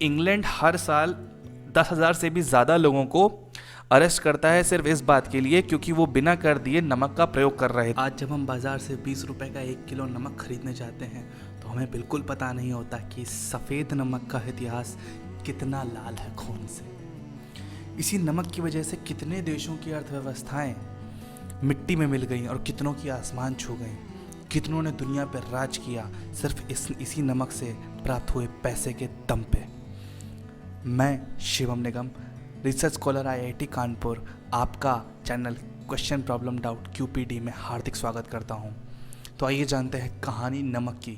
England हर साल 10,000 से भी ज़्यादा लोगों को अरेस्ट करता है सिर्फ इस बात के लिए क्योंकि वो बिना कर दिए नमक का प्रयोग कर रहे थे। आज जब हम बाज़ार से 20 रुपए का 1 किलो नमक खरीदने जाते हैं तो हमें बिल्कुल पता नहीं होता कि सफ़ेद नमक का इतिहास कितना लाल है खून से। इसी नमक की वजह से कितने देशों की अर्थव्यवस्थाएं मिट्टी में मिल गई और कितनों की आसमान छू गई। कितनों ने दुनिया पर राज किया सिर्फ इसी नमक से प्राप्त हुए पैसे के दम पे। मैं शिवम निगम, रिसर्च स्कॉलर IIT कानपुर, आपका channel question problem doubt QPD में हार्दिक स्वागत करता हूं। तो आइए जानते हैं कहानी नमक की।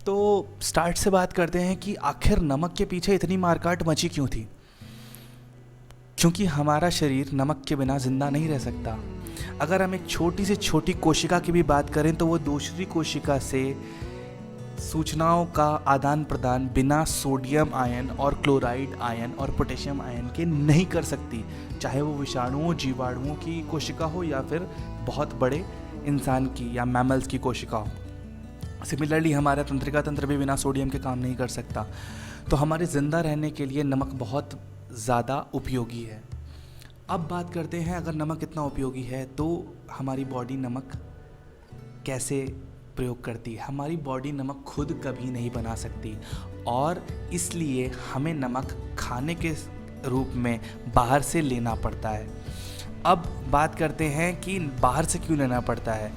तो स्टार्ट से बात करते हैं कि आखिर नमक के पीछे इतनी मारकाट मची क्यों थी। क्योंकि हमारा शरीर नमक के बिना जिंदा नहीं रह सकता। अगर हम एक छोटी से छोटी कोशिका की भी बात करें तो वो दूसरी कोशिका से सूचनाओं का आदान प्रदान बिना सोडियम आयन और क्लोराइड आयन और पोटेशियम आयन के नहीं कर सकती, चाहे वो विषाणुओं जीवाणुओं की कोशिका हो या फिर बहुत बड़े इंसान की या मैमल्स की कोशिका हो। सिमिलरली हमारा तंत्रिका तंत्र भी बिना सोडियम के काम नहीं कर सकता। तो हमारे ज़िंदा रहने के लिए नमक बहुत ज़्यादा उपयोगी है। अब बात करते हैं, अगर नमक इतना उपयोगी है तो हमारी बॉडी नमक कैसे प्रयोग करती है। हमारी बॉडी नमक खुद कभी नहीं बना सकती और इसलिए हमें नमक खाने के रूप में बाहर से लेना पड़ता है। अब बात करते हैं कि बाहर से क्यों लेना पड़ता है।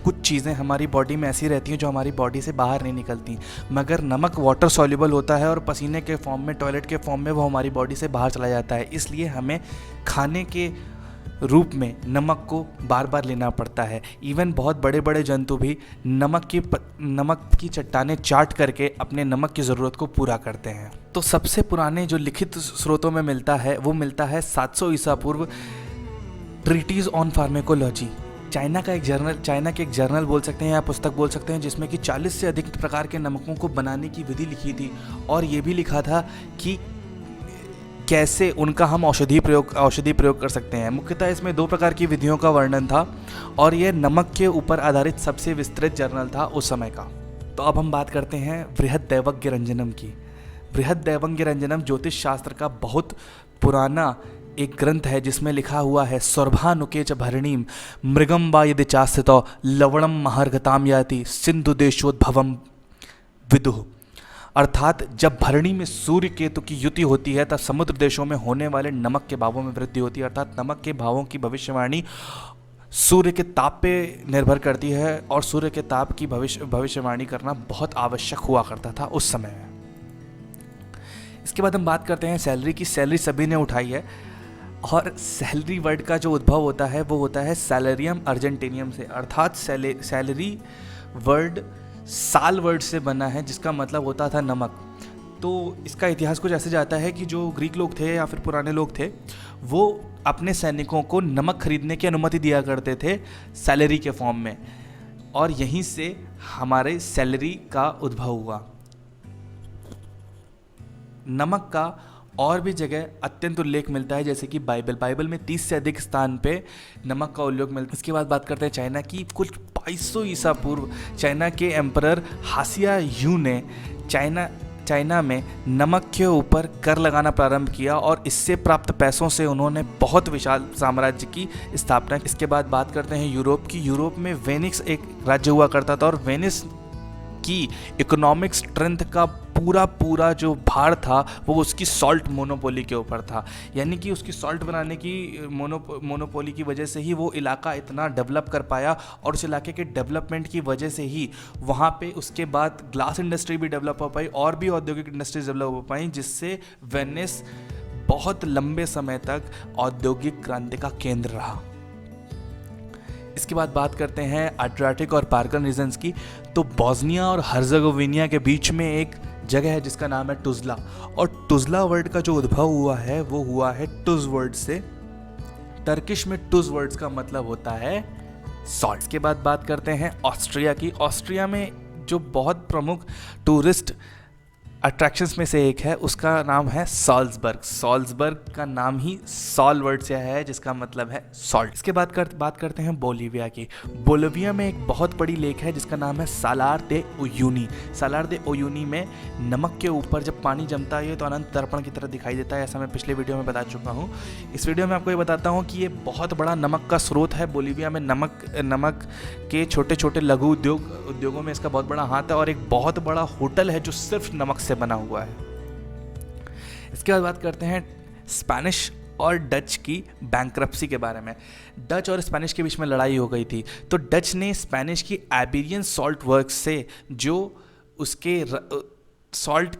कुछ चीज़ें हमारी बॉडी में ऐसी रहती हैं जो हमारी बॉडी से बाहर नहीं निकलती, मगर नमक वाटर सॉल्युबल होता है और पसीने के फॉर्म में, टॉयलेट के फॉर्म में वो हमारी बॉडी से बाहर चला जाता है। इसलिए हमें खाने के रूप में नमक को बार बार लेना पड़ता है। इवन बहुत बड़े बड़े जंतु भी नमक की चट्टानें चाट करके अपने नमक की ज़रूरत को पूरा करते हैं। तो सबसे पुराने जो लिखित स्रोतों में मिलता है वो मिलता है 700 ईसा पूर्व, ट्रीटीज ऑन फार्मेकोलॉजी। चाइना के एक जर्नल बोल सकते हैं या पुस्तक बोल सकते हैं, जिसमें कि 40 से अधिक प्रकार के नमकों को बनाने की विधि लिखी थी और ये भी लिखा था कि कैसे उनका हम औषधि प्रयोग कर सकते हैं। मुख्यतः इसमें 2 प्रकार की विधियों का वर्णन था और यह नमक के ऊपर आधारित सबसे विस्तृत जर्नल था उस समय का। तो अब हम बात करते हैं बृहद्दैवज्ञ रंजनम की। बृहद्दैवज्ञ रंजनम ज्योतिष शास्त्र का बहुत पुराना एक ग्रंथ है जिसमें लिखा हुआ है, सौरभानुकेच भरणीम मृगम वा यदि चास्थितो लवणम महर्घताम याति सिंधु देशोद्भवम विदुः। अर्थात जब भरणी में सूर्य केतु की युति होती है तब समुद्र देशों में होने वाले नमक के भावों में वृद्धि होती है। अर्थात नमक के भावों की भविष्यवाणी सूर्य के ताप पे निर्भर करती है और सूर्य के ताप की भविष्यवाणी करना बहुत आवश्यक हुआ करता था उस समय में। इसके बाद हम बात करते हैं सैलरी की। सैलरी सभी ने उठाई है और सैलरी वर्ड का जो उद्भव होता है वो होता है सैलरियम अर्जेंटेनियम से। अर्थात सैलरी वर्ड साल वर्ड से बना है जिसका मतलब होता था नमक। तो इसका इतिहास कुछ ऐसे जाता है कि जो ग्रीक लोग थे या फिर पुराने लोग थे वो अपने सैनिकों को नमक खरीदने की अनुमति दिया करते थे सैलरी के फॉर्म में, और यहीं से हमारे सैलरी का उद्भव हुआ। नमक का और भी जगह अत्यंत उल्लेख मिलता है, जैसे कि बाइबल में 30 से अधिक स्थान पे नमक का उल्लेख मिलता है। इसके बाद बात करते हैं चाइना की। कुछ 2200 ईसा पूर्व चाइना के एम्परर हासिया यू ने चाइना में नमक के ऊपर कर लगाना प्रारंभ किया और इससे प्राप्त पैसों से उन्होंने बहुत विशाल साम्राज्य की स्थापना। इसके बाद बात करते हैं यूरोप की। यूरोप में वेनिस एक राज्य हुआ करता था और वेनिस की इकोनॉमिक स्ट्रेंथ का पूरा जो भार था वो उसकी सॉल्ट मोनोपोली के ऊपर था। यानी कि उसकी सॉल्ट बनाने की मोनोपोली की वजह से ही वो इलाका इतना डेवलप कर पाया और उस इलाके के डेवलपमेंट की वजह से ही वहाँ पे उसके बाद ग्लास इंडस्ट्री भी डेवलप हो पाई और भी औद्योगिक इंडस्ट्रीज डेवलप हो पाई, जिससे वेनिस बहुत लंबे समय तक औद्योगिक क्रांति का केंद्र रहा। इसके बाद बात करते हैं एड्रियाटिक और बाल्कन रीजन्स की। तो बोस्निया और हर्जेगोविना के बीच में एक जगह है जिसका नाम है टुजला, और टुजला वर्ड का जो उद्भव हुआ है वो हुआ है टुज वर्ड से। टर्किश में टुज वर्ड्स का मतलब होता है सॉल्ट। के बाद बात करते हैं ऑस्ट्रिया की। ऑस्ट्रिया में जो बहुत प्रमुख टूरिस्ट अट्रैक्शंस में से एक है, उसका नाम है सॉल्जबर्ग। सॉल्जबर्ग का नाम ही सॉल वर्ड से है, जिसका मतलब है सॉल्ट। इसके बाद बात करते हैं बोलीविया की। बोलीविया में एक बहुत बड़ी लेक है जिसका नाम है सालार दे उयूनी। सालार दे उयूनी में नमक के ऊपर जब पानी जमता है तो अनंत दर्पण की तरह दिखाई देता है, ऐसा मैं पिछले वीडियो में बता चुका हूँ। इस वीडियो में आपको ये बताता हूँ कि ये बहुत बड़ा नमक का स्रोत है। बोलीविया में नमक के छोटे छोटे लघु उद्योगों में इसका बहुत बड़ा हाथ है, और एक बहुत बड़ा होटल है जो सिर्फ नमक से बना हुआ है। इसके बाद बात करते हैं स्पेनिश और डच की बैंक्रप्सी के बारे में। डच और स्पेनिश के बीच में लड़ाई हो गई थी, तो डच ने स्पेनिश की एबिरियन सॉल्ट वर्क्स से जो उसके सॉल्ट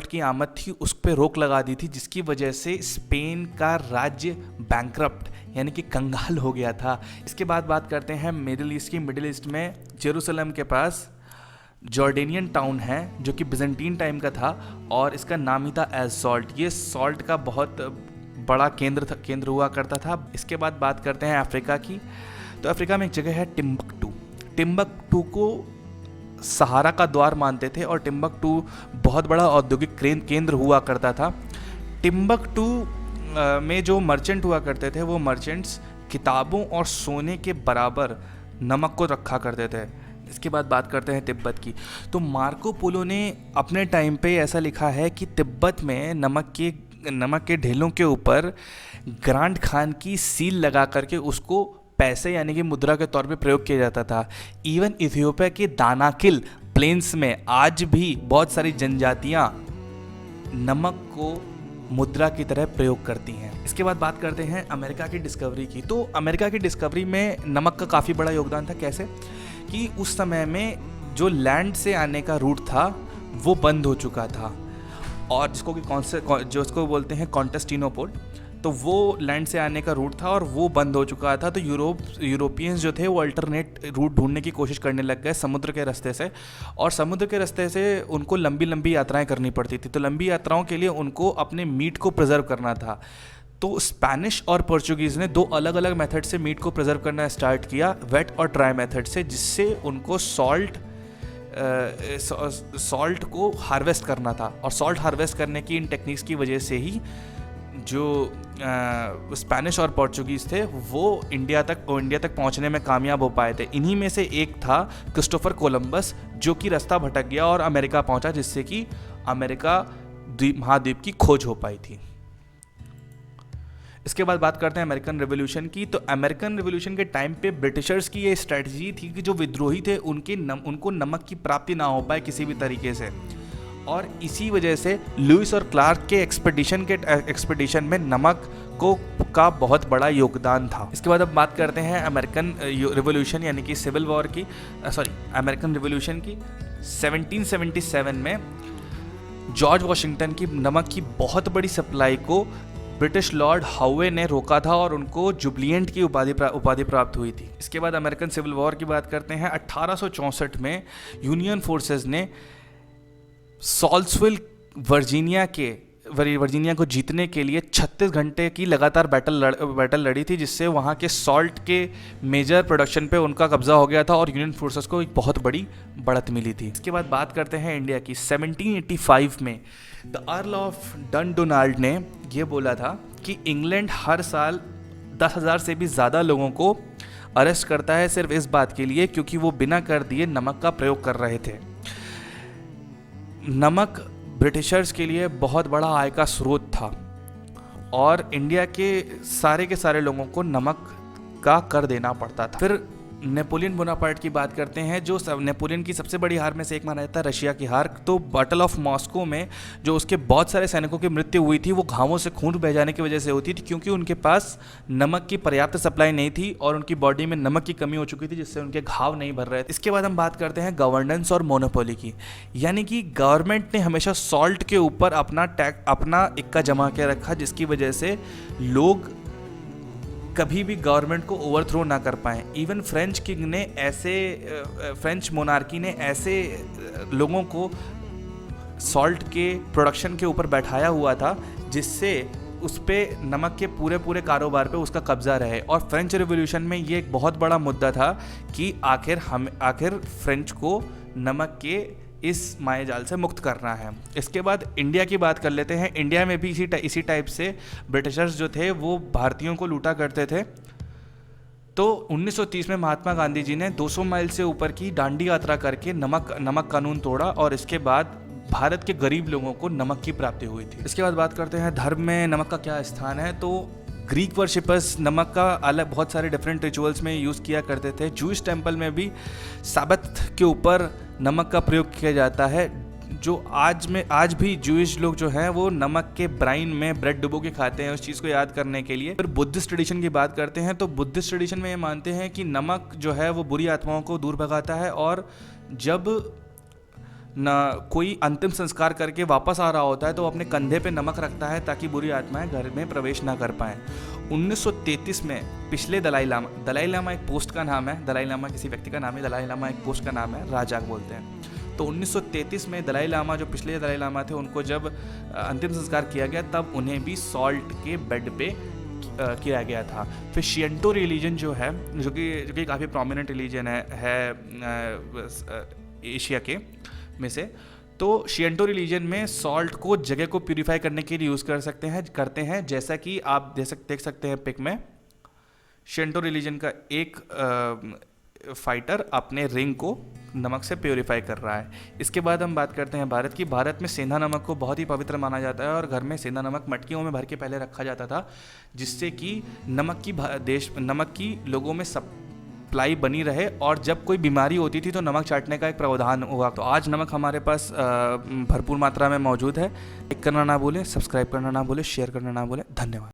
की आमद थी उस पर रोक लगा दी थी, जिसकी वजह से स्पेन का राज्य बैंक्रप्ट यानी कि कंगाल हो गया था। इसके बाद बात करते हैं मिडिल ईस्ट की। मिडिल ईस्ट में जेरूसलम के पास जॉर्डेनियन टाउन है जो कि बिजेंटीन टाइम का था, और इसका नाम ही था एज सॉल्ट। ये सॉल्ट का बहुत बड़ा केंद्र हुआ करता था। इसके बाद बात करते हैं अफ्रीका की। तो अफ्रीका में एक जगह है टिम्बकटू। टिम्बकटू को सहारा का द्वार मानते थे, और टिम्बकटू बहुत बड़ा औद्योगिक केंद्र हुआ करता था। टिम्बकटू में जो मर्चेंट हुआ करते थे, वो मर्चेंट्स किताबों और सोने के बराबर नमक को रखा करते थे। इसके बाद बात करते हैं तिब्बत की। तो मार्को पोलो ने अपने टाइम पे ऐसा लिखा है कि तिब्बत में नमक के ढेलों के ऊपर ग्रांड खान की सील लगा करके उसको पैसे यानी कि मुद्रा के तौर पे प्रयोग किया जाता था। इवन इथियोपिया के दानाकिल प्लेन्स में आज भी बहुत सारी जनजातियां नमक को मुद्रा की तरह प्रयोग करती हैं। इसके बाद बात करते हैं अमेरिका की डिस्कवरी की। तो अमेरिका की डिस्कवरी में नमक का काफ़ी बड़ा योगदान था। कैसे कि उस समय में जो लैंड से आने का रूट था वो बंद हो चुका था, और जिसको बोलते हैं कॉन्स्टेंटिनोपल, तो वो लैंड से आने का रूट था और वो बंद हो चुका था। तो यूरोपियंस जो थे वो अल्टरनेट रूट ढूंढने की कोशिश करने लग गए समुद्र के रास्ते से, और समुद्र के रास्ते से उनको लंबी लंबी यात्राएं करनी पड़ती थी। तो लंबी यात्राओं के लिए उनको अपने मीट को प्रिजर्व करना था। तो स्पेनिश और पोर्चुगीज़ ने दो अलग अलग मेथड से मीट को प्रिजर्व करना स्टार्ट किया, वेट और ड्राई मेथड से, जिससे उनको सॉल्ट को हार्वेस्ट करना था। और सॉल्ट हार्वेस्ट करने की इन टेक्निक्स की वजह से ही जो स्पेनिश और पोर्चुगीज़ थे वो इंडिया तक पहुंचने में कामयाब हो पाए थे। इन्हीं में से एक था क्रिस्टोफर कोलंबस, जो कि रास्ता भटक गया और अमेरिका पहुंचा, जिससे कि अमेरिका महाद्वीप की खोज हो पाई थी। इसके बाद बात करते हैं अमेरिकन रेवोल्यूशन की। तो अमेरिकन रेवोल्यूशन के टाइम पे ब्रिटिशर्स की ये स्ट्रेटजी थी कि जो विद्रोही थे उनको नमक की प्राप्ति ना हो पाए किसी भी तरीके से, और इसी वजह से लुइस और क्लार्क के एक्सपेडिशन में नमक का बहुत बड़ा योगदान था। इसके बाद अब बात करते हैं अमेरिकन रेवोल्यूशन यानी कि सिविल वॉर की, अमेरिकन रेवोल्यूशन की। 1777 में जॉर्ज वॉशिंगटन की नमक की बहुत बड़ी सप्लाई को ब्रिटिश लॉर्ड हाउवे ने रोका था, और उनको जुबलिएंट की उपाधि प्राप्त हुई थी। इसके बाद अमेरिकन सिविल वॉर की बात करते हैं। 1864 में यूनियन फोर्सेस ने सॉल्सविल वर्जीनिया को जीतने के लिए 36 घंटे की लगातार बैटल लड़ी थी, जिससे वहाँ के सॉल्ट के मेजर प्रोडक्शन पे उनका कब्जा हो गया था, और यूनियन फोर्सेस को एक बहुत बड़ी बढ़त मिली थी। इसके बाद बात करते हैं इंडिया की। 1785 में द अर्ल ऑफ डनडोनाल्ड ने यह बोला था कि इंग्लैंड हर साल 10,000 से भी ज़्यादा लोगों को अरेस्ट करता है, सिर्फ इस बात के लिए क्योंकि वो बिना कर दिए नमक का प्रयोग कर रहे थे। नमक ब्रिटिशर्स के लिए बहुत बड़ा आय का स्रोत था, और इंडिया के सारे लोगों को नमक का कर देना पड़ता था। फिर नेपोलियन बोनापार्ट की बात करते हैं, जो नेपोलियन की सबसे बड़ी हार में से एक माना जाता है रशिया की हार। तो बैटल ऑफ मॉस्को में जो उसके बहुत सारे सैनिकों की मृत्यु हुई थी वो घावों से खून बह जाने की वजह से होती थी, क्योंकि उनके पास नमक की पर्याप्त सप्लाई नहीं थी और उनकी बॉडी में नमक की कमी हो चुकी थी, जिससे उनके घाव नहीं भर रहे थे। इसके बाद हम बात करते हैं गवर्नेंस और मोनोपोली की, यानी कि गवर्नमेंट ने हमेशा सॉल्ट के ऊपर अपना इक्का जमा के रखा, जिसकी वजह से लोग कभी भी गवर्नमेंट को ओवरथ्रो ना कर पाएँ। इवन फ्रेंच मोनार्की ने ऐसे लोगों को सॉल्ट के प्रोडक्शन के ऊपर बैठाया हुआ था, जिससे उस पर नमक के पूरे कारोबार पे उसका कब्जा रहे। और फ्रेंच रिवॉल्यूशन में ये एक बहुत बड़ा मुद्दा था कि आखिर फ्रेंच को नमक के इस माया जाल से मुक्त करना है। इसके बाद इंडिया की बात कर लेते हैं। इंडिया में भी इसी टाइप से ब्रिटिशर्स जो थे वो भारतीयों को लूटा करते थे। तो 1930 में महात्मा गांधी जी ने 200 माइल से ऊपर की दांडी यात्रा करके नमक कानून तोड़ा और इसके बाद भारत के गरीब लोगों को नमक की प्राप्ति हुई थी। इसके बाद बात करते हैं धर्म में नमक का क्या स्थान है। तो ग्रीक वर्शिपर्स नमक का अलग बहुत सारे डिफरेंट रिचुअल्स में यूज़ किया करते थे। जूइश टेम्पल में भी साबत के ऊपर नमक का प्रयोग किया जाता है, जो आज भी जूइश लोग जो हैं वो नमक के ब्राइन में ब्रेड डुबो के खाते हैं उस चीज़ को याद करने के लिए। फिर बुद्धिस्ट ट्रेडिशन की बात करते हैं तो बुद्धिस्ट ट्रेडिशन में ये मानते हैं कि नमक जो है वो बुरी आत्माओं को दूर भगाता है, और जब कोई अंतिम संस्कार करके वापस आ रहा होता है तो वो अपने कंधे पे नमक रखता है ताकि बुरी आत्माएं घर में प्रवेश ना कर पाएं। 1933 में पिछले दलाई लामा एक पोस्ट का नाम है, दलाई लामा किसी व्यक्ति का नाम है, दलाई लामा एक पोस्ट का नाम है, राजाक बोलते हैं। तो 1933 में दलाई लामा जो पिछले दलाई लामा थे उनको जब अंतिम संस्कार किया गया तब उन्हें भी सॉल्ट के बेड पे किया गया था। फिर शिएंटो रिलीजन जो है जो कि काफ़ी प्रोमिनेंट रिलीजन है एशिया के में से, तो शिएंटो रिलीजन में सॉल्ट को जगह को प्यूरिफाई करने के लिए यूज़ करते हैं जैसा कि आप देख सकते हैं पिक में। शिएंटो रिलीजन का एक फाइटर अपने रिंग को नमक से प्योरीफाई कर रहा है। इसके बाद हम बात करते हैं भारत की। भारत में सेंधा नमक को बहुत ही पवित्र माना जाता है और घर में सेंधा नमक मटकियों में भर के पहले रखा जाता था, जिससे कि नमक की लोगों में सप्लाई बनी रहे, और जब कोई बीमारी होती थी तो नमक चाटने का एक प्रावधान हुआ। तो आज नमक हमारे पास भरपूर मात्रा में मौजूद है। लाइक करना ना भूलें, सब्सक्राइब करना ना भूलें, शेयर करना ना भूलें। धन्यवाद।